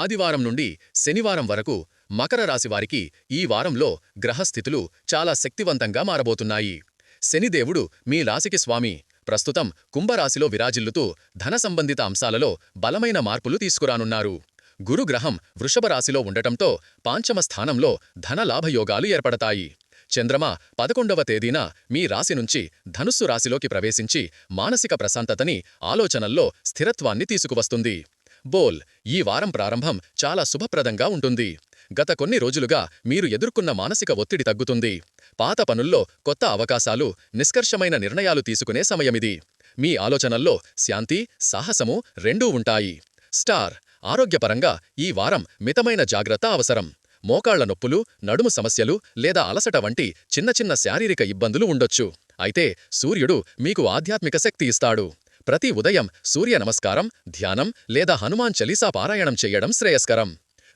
ఆదివారం నుండి శనివారం వరకు మకర రాశి వారికి ఈ వారంలో గ్రహస్థితులు చాలా శక్తివంతంగా మారబోతున్నాయి. శనిదేవుడు మీ రాశికి స్వామి. ప్రస్తుతం కుంభరాశిలో విరాజిల్లుతూ ధన సంబంధిత అంశాలలో బలమైన మార్పులు తీసుకురానున్నారు. గురుగ్రహం వృషభ రాశిలో ఉండటంతో పాంచమ స్థానంలో ధనలాభయోగాలు ఏర్పడతాయి. చంద్రమ 11వ తేదీన మీ రాశి నుంచి ధనుస్సు రాశిలోకి ప్రవేశించి మానసిక ప్రశాంతతని, ఆలోచనల్లో స్థిరత్వాన్ని తీసుకువస్తుంది. బోల్ ఈ వారం ప్రారంభం చాలా శుభప్రదంగా ఉంటుంది. గత కొన్ని రోజులుగా మీరు ఎదుర్కొన్న మానసిక ఒత్తిడి తగ్గుతుంది. పాత పనుల్లో కొత్త అవకాశాలు, నిష్కర్షమైన నిర్ణయాలు తీసుకునే సమయమిది. మీ ఆలోచనల్లో శాంతి, సాహసము రెండూ ఉంటాయి. స్టార్ ఆరోగ్యపరంగా ఈ వారం మితమైన జాగ్రత్త అవసరం. మోకాళ్ల నొప్పులు, నడుము సమస్యలు లేదా అలసట వంటి చిన్న చిన్న శారీరక ఇబ్బందులు ఉండొచ్చు. అయితే సూర్యుడు మీకు ఆధ్యాత్మిక శక్తి ఇస్తాడు. ప్రతి ఉదయం సూర్య నమస్కారం, ధ్యానం లేదా హనుమాన్ చలీసా పారాయణం చేయడం శ్రేయస్కరం.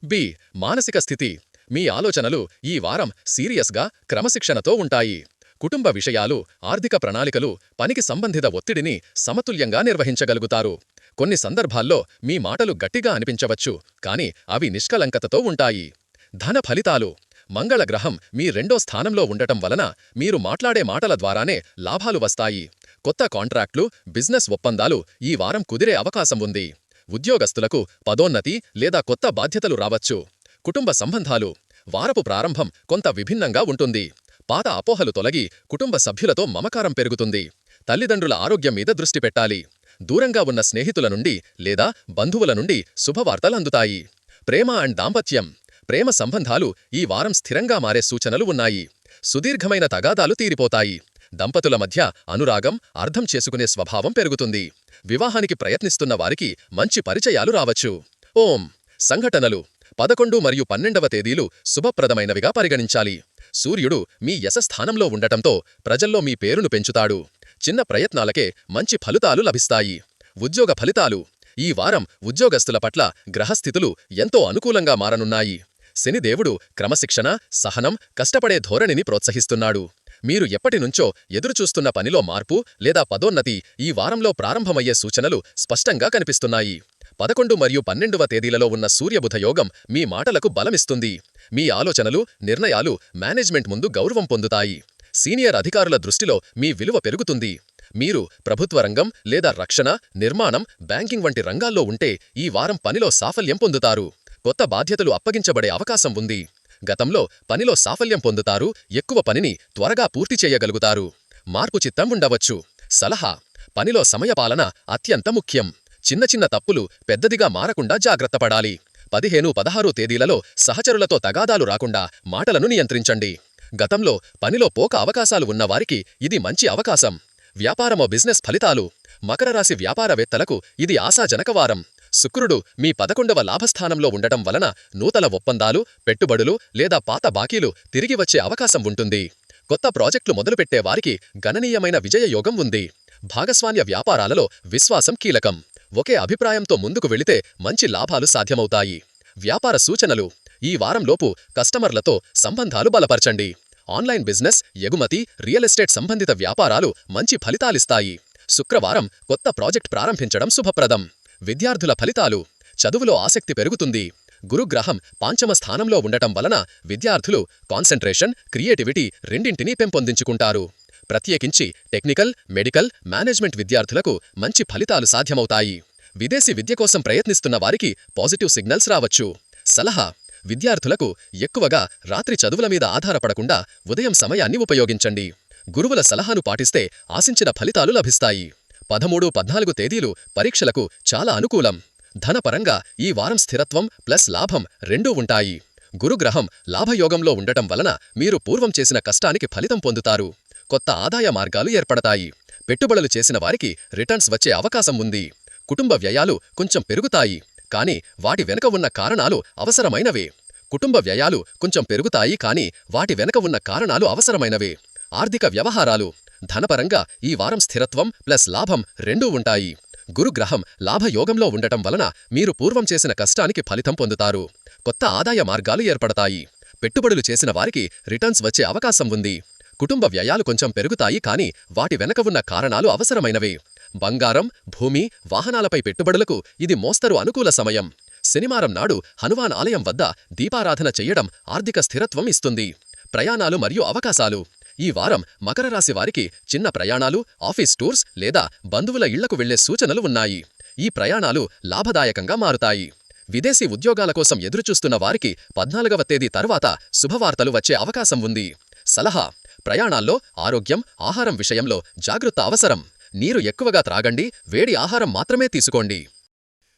బి మానసిక స్థితి మీ ఆలోచనలు ఈ వారం సీరియస్గా, క్రమశిక్షణతో ఉంటాయి. కుటుంబ విషయాలు, ఆర్థిక ప్రణాళికలు, పనికి సంబంధిత ఒత్తిడిని సమతుల్యంగా నిర్వహించగలుగుతారు. కొన్ని సందర్భాల్లో మీ మాటలు గట్టిగా అనిపించవచ్చు, కానీ అవి నిష్కలంకతతో ఉంటాయి. ధన ఫలితాలు మంగళగ్రహం మీ 2వ స్థానంలో ఉండటం వలన మీరు మాట్లాడే మాటల ద్వారానే లాభాలు వస్తాయి. కొత్త కాంట్రాక్ట్లు, బిజినెస్ ఒప్పందాలు ఈ వారం కుదిరే అవకాశం ఉంది. ఉద్యోగస్తులకు పదోన్నతి లేదా కొత్త బాధ్యతలు రావచ్చు. కుటుంబ సంబంధాలు వారపు ప్రారంభం కొంత విభిన్నంగా ఉంటుంది. పాత అపోహలు తొలగి కుటుంబ సభ్యులతో మమకారం పెరుగుతుంది. తల్లిదండ్రుల ఆరోగ్యం మీద దృష్టి పెట్టాలి. దూరంగా ఉన్న స్నేహితుల నుండి లేదా బంధువుల నుండి శుభవార్తలు అందుతాయి. ప్రేమ అండ్ దాంపత్యం ప్రేమ సంబంధాలు ఈ వారం స్థిరంగా మారే సూచనలు ఉన్నాయి. సుదీర్ఘమైన తగాదాలు తీరిపోతాయి. దంపతుల మధ్య అనురాగం, అర్థం చేసుకునే స్వభావం పెరుగుతుంది. వివాహానికి ప్రయత్నిస్తున్న వారికి మంచి పరిచయాలు రావచ్చు. ఓం సంఘటనలు 11 మరియు 12వ తేదీలు శుభప్రదమైనవిగా పరిగణించాలి. సూర్యుడు మీ యశస్థానంలో ఉండటంతో ప్రజల్లో మీ పేరును పెంచుతాడు. చిన్న ప్రయత్నాలకే మంచి ఫలితాలు లభిస్తాయి. ఉద్యోగ ఫలితాలు ఈ వారం ఉద్యోగస్తుల పట్ల గ్రహస్థితులు ఎంతో అనుకూలంగా మారనున్నాయి. శనిదేవుడు క్రమశిక్షణ, సహనం, కష్టపడే ధోరణిని ప్రోత్సహిస్తున్నాడు. మీరు ఎప్పటినుంచో ఎదురుచూస్తున్న పనిలో మార్పు లేదా పదోన్నతి ఈ వారంలో ప్రారంభమయ్యే సూచనలు స్పష్టంగా కనిపిస్తున్నాయి. 11 మరియు 12వ తేదీలలో ఉన్న సూర్యబుధ యోగం మీ మాటలకు బలమిస్తుంది. మీ ఆలోచనలు, నిర్ణయాలు మేనేజ్మెంట్ ముందు గౌరవం పొందుతాయి. సీనియర్ అధికారుల దృష్టిలో మీ విలువ పెరుగుతుంది. మీరు ప్రభుత్వ రంగం లేదా రక్షణ, నిర్మాణం, బ్యాంకింగ్ వంటి రంగాల్లో ఉంటే ఈ వారం పనిలో సాఫల్యం పొందుతారు. కొత్త బాధ్యతలు అప్పగించబడే అవకాశం ఉంది. గతంలో పనిలో సాఫల్యం పొందుతారు. ఎక్కువ పనిని త్వరగా పూర్తి చేయగలుగుతారు. మార్పు చిత్తం ఉండవచ్చు. సలహా పనిలో సమయపాలన అత్యంత ముఖ్యం. చిన్న చిన్న తప్పులు పెద్దదిగా మారకుండా జాగ్రత్తపడాలి. 15, 16 తేదీలలో సహచరులతో తగాదాలు రాకుండా మాటలను నియంత్రించండి. గతంలో పనిలో పోక అవకాశాలు ఉన్నవారికి ఇది మంచి అవకాశం. వ్యాపారమో బిజినెస్ ఫలితాలు మకర రాశి వ్యాపారవేత్తలకు ఇది ఆశాజనక వారం. శుక్రుడు మీ 11వ లాభస్థానంలో ఉండటం వలన నూతన ఒప్పందాలు, పెట్టుబడులు లేదా పాత బాకీలు తిరిగి వచ్చే అవకాశం ఉంటుంది. కొత్త ప్రాజెక్టులు మొదలుపెట్టే వారికి గణనీయమైన విజయయోగం ఉంది. భాగస్వామ్య వ్యాపారాలలో విశ్వాసం కీలకం. ఒకే అభిప్రాయంతో ముందుకు వెళితే మంచి లాభాలు సాధ్యమవుతాయి. వ్యాపార సూచనలు ఈ వారంలోపు కస్టమర్లతో సంబంధాలు బలపరచండి. ఆన్లైన్ బిజినెస్, ఎగుమతి, రియల్ ఎస్టేట్ సంబంధిత వ్యాపారాలు మంచి ఫలితాలిస్తాయి. శుక్రవారం కొత్త ప్రాజెక్ట్ ప్రారంభించడం శుభప్రదం. విద్యార్థుల ఫలితాలు చదువులో ఆసక్తి పెరుగుతుంది. గురుగ్రహం పాంచమ స్థానంలో ఉండటం వలన విద్యార్థులు కాన్సంట్రేషన్, క్రియేటివిటీ రెండింటినీ పెంపొందించుకుంటారు. ప్రత్యేకించి టెక్నికల్, మెడికల్, మేనేజ్మెంట్ విద్యార్థులకు మంచి ఫలితాలు సాధ్యమవుతాయి. విదేశీ విద్య కోసం ప్రయత్నిస్తున్న వారికి పాజిటివ్ సిగ్నల్స్ రావచ్చు. సలహా విద్యార్థులకు ఎక్కువగా రాత్రి చదువుల మీద ఆధారపడకుండా ఉదయం సమయాన్ని ఉపయోగించండి. గురువుల సలహాను పాటిస్తే ఆశించిన ఫలితాలు లభిస్తాయి. 13, 14 తేదీలు పరీక్షలకు చాలా అనుకూలం. ధనపరంగా ఈ వారం స్థిరత్వం ప్లస్ లాభం రెండూ ఉంటాయి. గురుగ్రహం లాభయోగంలో ఉండటం వలన మీరు పూర్వం చేసిన కష్టానికి ఫలితం పొందుతారు. కొత్త ఆదాయ మార్గాలు ఏర్పడతాయి. పెట్టుబడులు చేసిన వారికి రిటర్న్స్ వచ్చే అవకాశం ఉంది. కుటుంబ వ్యయాలు కొంచెం పెరుగుతాయి, కానీ వాటి వెనుక ఉన్న కారణాలు అవసరమైనవే. కుటుంబ వ్యయాలు కొంచెం పెరుగుతాయి కానీ వాటి వెనుక ఉన్న కారణాలు అవసరమైనవే. ఆర్థిక వ్యవహారాలు ధనపరంగా ఈ వారం స్థిరత్వం ప్లస్ లాభం రెండూ ఉంటాయి. గురుగ్రహం లాభయోగంలో ఉండటం వలన మీరు పూర్వం చేసిన కష్టానికి ఫలితం పొందుతారు. కొత్త ఆదాయ మార్గాలు ఏర్పడతాయి. పెట్టుబడులు చేసిన వారికి రిటర్న్స్ వచ్చే అవకాశం ఉంది. కుటుంబ వ్యయాలు కొంచెం పెరుగుతాయి కానీ వాటి వెనక ఉన్న కారణాలు అవసరమైనవే. బంగారం, భూమి, వాహనాలపై పెట్టుబడులకు ఇది మోస్తరు అనుకూల సమయం. శనివారం నాడు హనుమాన్ ఆలయం వద్ద దీపారాధన చెయ్యడం ఆర్థిక స్థిరత్వం ఇస్తుంది. ప్రయాణాలు మరియు అవకాశాలు. ఈ వారం మకర రాశి వారికి చిన్న ప్రయాణాలు, ఆఫీస్ టూర్స్ లేదా బంధువుల ఇళ్లకు వెళ్లే సూచనలు ఉన్నాయి. ఈ ప్రయాణాలు లాభదాయకంగా మారుతాయి. విదేశీ ఉద్యోగాల కోసం ఎదురుచూస్తున్న వారికి 14వ తేదీ తర్వాత శుభవార్తలు వచ్చే అవకాశం ఉంది. సలహా: ప్రయాణాల్లో ఆరోగ్యం, ఆహారం విషయంలో జాగృత అవసరం. నీరు ఎక్కువగా త్రాగండి, వేడి ఆహారం మాత్రమే తీసుకోండి.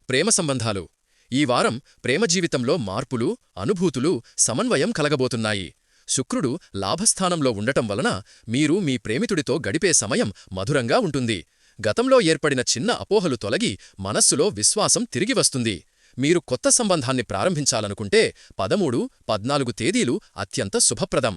ప్రేమ సంబంధాలు. ఈ వారం ప్రేమ జీవితంలో మార్పులు, అనుభూతులు, సమన్వయం కలగబోతున్నాయి. శుక్రుడు లాభస్థానంలో ఉండటం వలన మీరు మీ ప్రేమితుడితో గడిపే సమయం మధురంగా ఉంటుంది. గతంలో ఏర్పడిన చిన్న అపోహలు తొలగి మనస్సులో విశ్వాసం తిరిగి వస్తుంది. మీరు కొత్త సంబంధాన్ని ప్రారంభించాలనుకుంటే 13, 14 తేదీలు అత్యంత శుభప్రదం.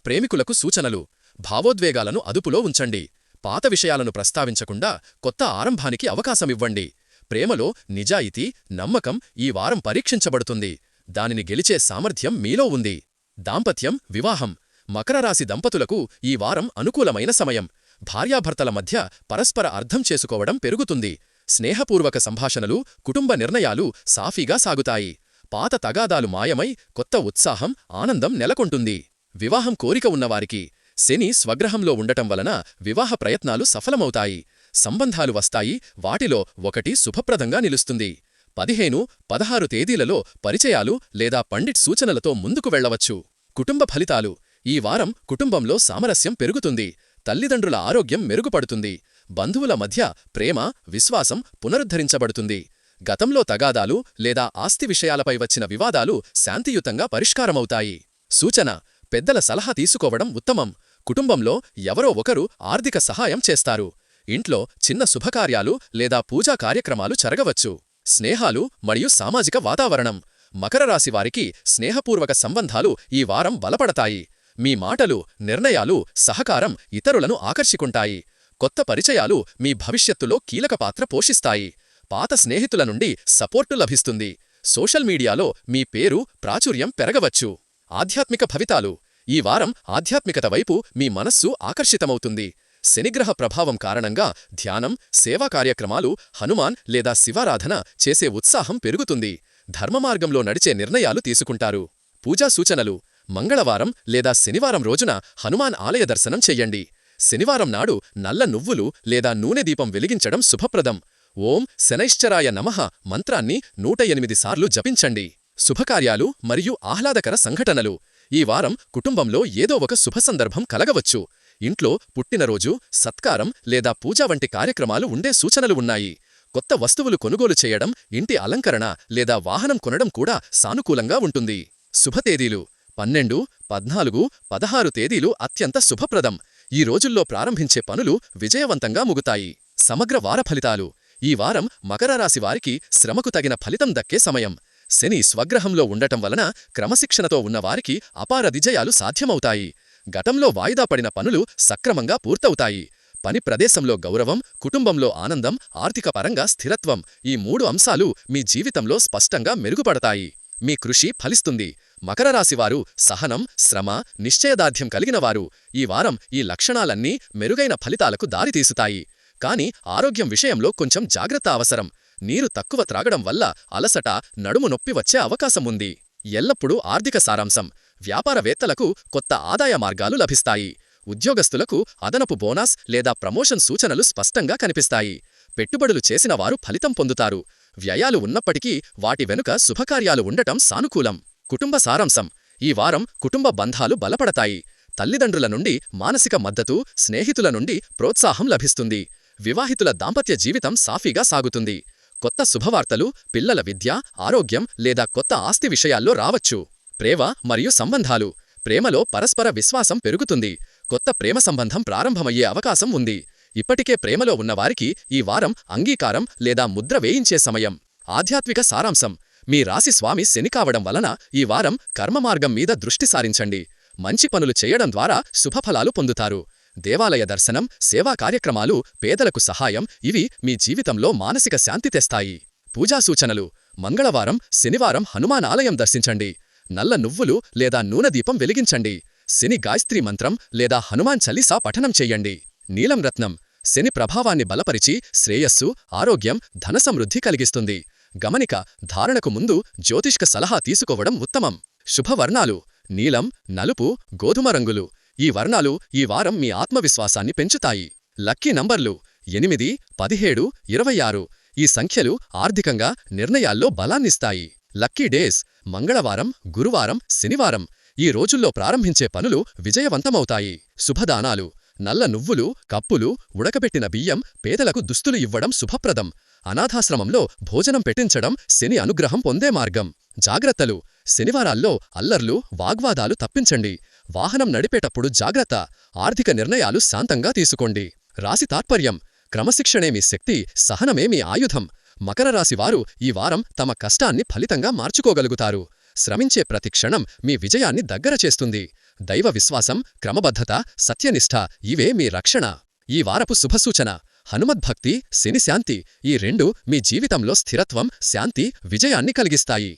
ప్రేమికులకు సూచనలు: భావోద్వేగాలను అదుపులో ఉంచండి. పాత విషయాలను ప్రస్తావించకుండా కొత్త ఆరంభానికి అవకాశమివ్వండి. ప్రేమలో నిజాయితీ, నమ్మకం ఈ వారం పరీక్షించబడుతుంది. దానిని గెలిచే సామర్థ్యం మీలో ఉంది. దాంపత్యం, వివాహం. మకర రాశి దంపతులకు ఈ వారం అనుకూలమైన సమయం. భార్యాభర్తల మధ్య పరస్పర అర్థం చేసుకోవడం పెరుగుతుంది. స్నేహపూర్వక సంభాషణలు, కుటుంబ నిర్ణయాలు సాఫీగా సాగుతాయి. పాత తగాదాలు మాయమై కొత్త ఉత్సాహం, ఆనందం నెలకొంటుంది. వివాహం కోరిక ఉన్నవారికి శని స్వగ్రహంలో ఉండటం వలన వివాహ ప్రయత్నాలు సఫలమవుతాయి. సంబంధాలు వస్తాయి, వాటిలో ఒకటి శుభప్రదంగా నిలుస్తుంది. 15, 16 తేదీలలో పరిచయాలు లేదా పండిట్ సూచనలతో ముందుకు వెళ్లవచ్చు. కుటుంబ ఫలితాలు. ఈ వారం కుటుంబంలో సామరస్యం పెరుగుతుంది. తల్లిదండ్రుల ఆరోగ్యం మెరుగుపడుతుంది. బంధువుల మధ్య ప్రేమ, విశ్వాసం పునరుద్ధరించబడుతుంది. గతంలో తగాదాలు లేదా ఆస్తి విషయాలపై వచ్చిన వివాదాలు శాంతియుతంగా పరిష్కారమవుతాయి. సూచన: పెద్దల సలహా తీసుకోవడం ఉత్తమం. కుటుంబంలో ఎవరో ఒకరు ఆర్థిక సహాయం చేస్తారు. ఇంట్లో చిన్న శుభకార్యాలు లేదా పూజా కార్యక్రమాలు జరగవచ్చు. స్నేహాలు మరియు సామాజిక వాతావరణం. మకర రాశి వారికి స్నేహపూర్వక సంబంధాలు ఈ వారం బలపడతాయి. మీ మాటలు, నిర్ణయాలు, సహకారం ఇతరులను ఆకర్షికుంటాయి. కొత్త పరిచయాలు మీ భవిష్యత్తులో కీలక పాత్ర పోషిస్తాయి. పాత స్నేహితుల నుండి సపోర్టు లభిస్తుంది. సోషల్ మీడియాలో మీ పేరు, ప్రాచుర్యం పెరగవచ్చు. ఆధ్యాత్మిక ఫలితాలు. ఈ వారం ఆధ్యాత్మికత వైపు మీ మనస్సు ఆకర్షితమవుతుంది. శనిగ్రహ ప్రభావం కారణంగా ధ్యానం, సేవా కార్యక్రమాలు, హనుమాన్ లేదా శివారాధన చేసే ఉత్సాహం పెరుగుతుంది. ధర్మమార్గంలో నడిచే నిర్ణయాలు తీసుకుంటారు. పూజా సూచనలు. మంగళవారం లేదా శనివారం రోజున హనుమాన్ ఆలయ దర్శనం చెయ్యండి. శనివారం నాడు నల్ల నువ్వులు లేదా నూనె దీపం వెలిగించడం శుభప్రదం. ఓం శనైశ్చరాయ నమః మంత్రాన్ని 108 సార్లు జపించండి. శుభకార్యాలు మరియు ఆహ్లాదకర సంఘటనలు. ఈ వారం కుటుంబంలో ఏదో ఒక శుభసందర్భం కలగవచ్చు. ఇంట్లో పుట్టినరోజు, సత్కారం లేదా పూజ వంటి కార్యక్రమాలు ఉండే సూచనలు ఉన్నాయి. కొత్త వస్తువులు కొనుగోలు చేయడం, ఇంటి అలంకరణ లేదా వాహనం కొనడం కూడా సానుకూలంగా ఉంటుంది. శుభతేదీలు. 12, 14, 16 తేదీలు అత్యంత శుభప్రదం. ఈ రోజుల్లో ప్రారంభించే పనులు విజయవంతంగా ముగుతాయి. సమగ్ర వార ఫలితాలు. ఈ వారం మకర రాశి వారికి శ్రమకు తగిన ఫలితం దక్కే సమయం. శని స్వగ్రహంలో ఉండటం వలన క్రమశిక్షణతో ఉన్నవారికి అపార విజయాలు సాధ్యమవుతాయి. గతంలో వాయిదా పడిన పనులు సక్రమంగా పూర్తవుతాయి. పని ప్రదేశంలో గౌరవం, కుటుంబంలో ఆనందం, ఆర్థిక పరంగా స్థిరత్వం ఈ 3 అంశాలు మీ జీవితంలో స్పష్టంగా మెరుగుపడతాయి. మీ కృషి ఫలిస్తుంది. మకర రాశివారు సహనం, శ్రమ, నిశ్చయదార్ఢ్యం కలిగినవారు. ఈ వారం ఈ లక్షణాలన్నీ మెరుగైన ఫలితాలకు దారితీసుతాయి. కాని ఆరోగ్యం విషయంలో కొంచెం జాగ్రత్త అవసరం. నీరు తక్కువ త్రాగడం వల్ల అలసట, నడుము నొప్పి వచ్చే అవకాశం ఉంది. ఎల్లప్పుడూ ఆర్థిక సారాంశం. వ్యాపారవేత్తలకు కొత్త ఆదాయ మార్గాలు లభిస్తాయి. ఉద్యోగస్తులకు అదనపు బోనస్ లేదా ప్రమోషన్ సూచనలు స్పష్టంగా కనిపిస్తాయి. పెట్టుబడులు చేసిన వారు ఫలితం పొందుతారు. వ్యయాలు ఉన్నప్పటికీ వాటి వెనుక శుభకార్యాలు ఉండటం సానుకూలం. కుటుంబ సారాంశం. ఈ వారం కుటుంబ బంధాలు బలపడతాయి. తల్లిదండ్రుల నుండి మానసిక మద్దతు, స్నేహితుల నుండి ప్రోత్సాహం లభిస్తుంది. వివాహితుల దాంపత్య జీవితం సాఫీగా సాగుతుంది. కొత్త శుభవార్తలు పిల్లల విద్య, ఆరోగ్యం లేదా కొత్త ఆస్తి విషయాల్లో రావచ్చు. ప్రేమ మరియు సంబంధాలు. ప్రేమలో పరస్పర విశ్వాసం పెరుగుతుంది. కొత్త ప్రేమ సంబంధం ప్రారంభమయ్యే అవకాశం ఉంది. ఇప్పటికే ప్రేమలో ఉన్నవారికి ఈ వారం అంగీకారం లేదా ముద్ర వేయించే సమయం. ఆధ్యాత్మిక సారాంశం. మీ రాశి స్వామి శని కావడం వలన ఈ వారం కర్మమార్గం మీద దృష్టి సారించండి. మంచి పనులు చేయడం ద్వారా శుభఫలాలు పొందుతారు. దేవాలయ దర్శనం, సేవా కార్యక్రమాలు, పేదలకు సహాయం ఇవి మీ జీవితంలో మానసిక శాంతి తెస్తాయి. పూజా సూచనలు. మంగళవారం, శనివారం హనుమాన్ ఆలయం దర్శించండి. నల్ల నువ్వులు లేదా నూనె దీపం వెలిగించండి. శని గాయత్రీ మంత్రం లేదా హనుమాన్ చలీసా పఠనం చెయ్యండి. నీలం రత్నం. శని ప్రభావాన్ని బలపరిచి శ్రేయస్సు, ఆరోగ్యం, ధనసమృద్ధి కలిగిస్తుంది. గమనిక: ధారణకు ముందు జ్యోతిష్క సలహా తీసుకోవడం ఉత్తమం. శుభవర్ణాలు: నీలం, నలుపు, గోధుమ రంగులు. ఈ వర్ణాలు ఈ వారం మీ ఆత్మవిశ్వాసాన్ని పెంచుతాయి. లక్కీ నంబర్లు: 8, 17, 26. ఈ సంఖ్యలు ఆర్థికంగా నిర్ణయాల్లో బలాన్నిస్తాయి. లక్కీ డేస్: మంగళవారం, గురువారం, శనివారం. ఈ రోజుల్లో ప్రారంభించే పనులు విజయవంతమవుతాయి. శుభదానాలు: నల్ల నువ్వులు, కప్పులు, ఉడకబెట్టిన బియ్యం, పేదలకు దుస్తులు ఇవ్వడం శుభప్రదం. అనాథాశ్రమంలో భోజనం పెట్టించడం శని అనుగ్రహం పొందే మార్గం. జాగ్రత్తలు: శనివారాల్లో అల్లర్లు, వాగ్వాదాలు తప్పించండి. వాహనం నడిపేటప్పుడు జాగ్రత్త. ఆర్థిక నిర్ణయాలు శాంతంగా తీసుకోండి. రాశి తాత్పర్యం: క్రమశిక్షణే మీ శక్తి, సహనమే మీ ఆయుధం. మకర రాశివారు ఈ వారం తమ కష్టాన్ని ఫలితంగా మార్చుకోగలుగుతారు. శ్రమించే ప్రతి క్షణం మీ విజయాన్ని దగ్గర చేస్తుంది. దైవ విశ్వాసం, క్రమబద్ధత, సత్యనిష్ఠ ఇవే మీ రక్షణ. ఈ వారపు శుభసూచన: హనుమద్భక్తి, శని శాంతి. ఈ రెండూ మీ జీవితంలో స్థిరత్వం, శాంతి, విజయాన్ని కలిగిస్తాయి.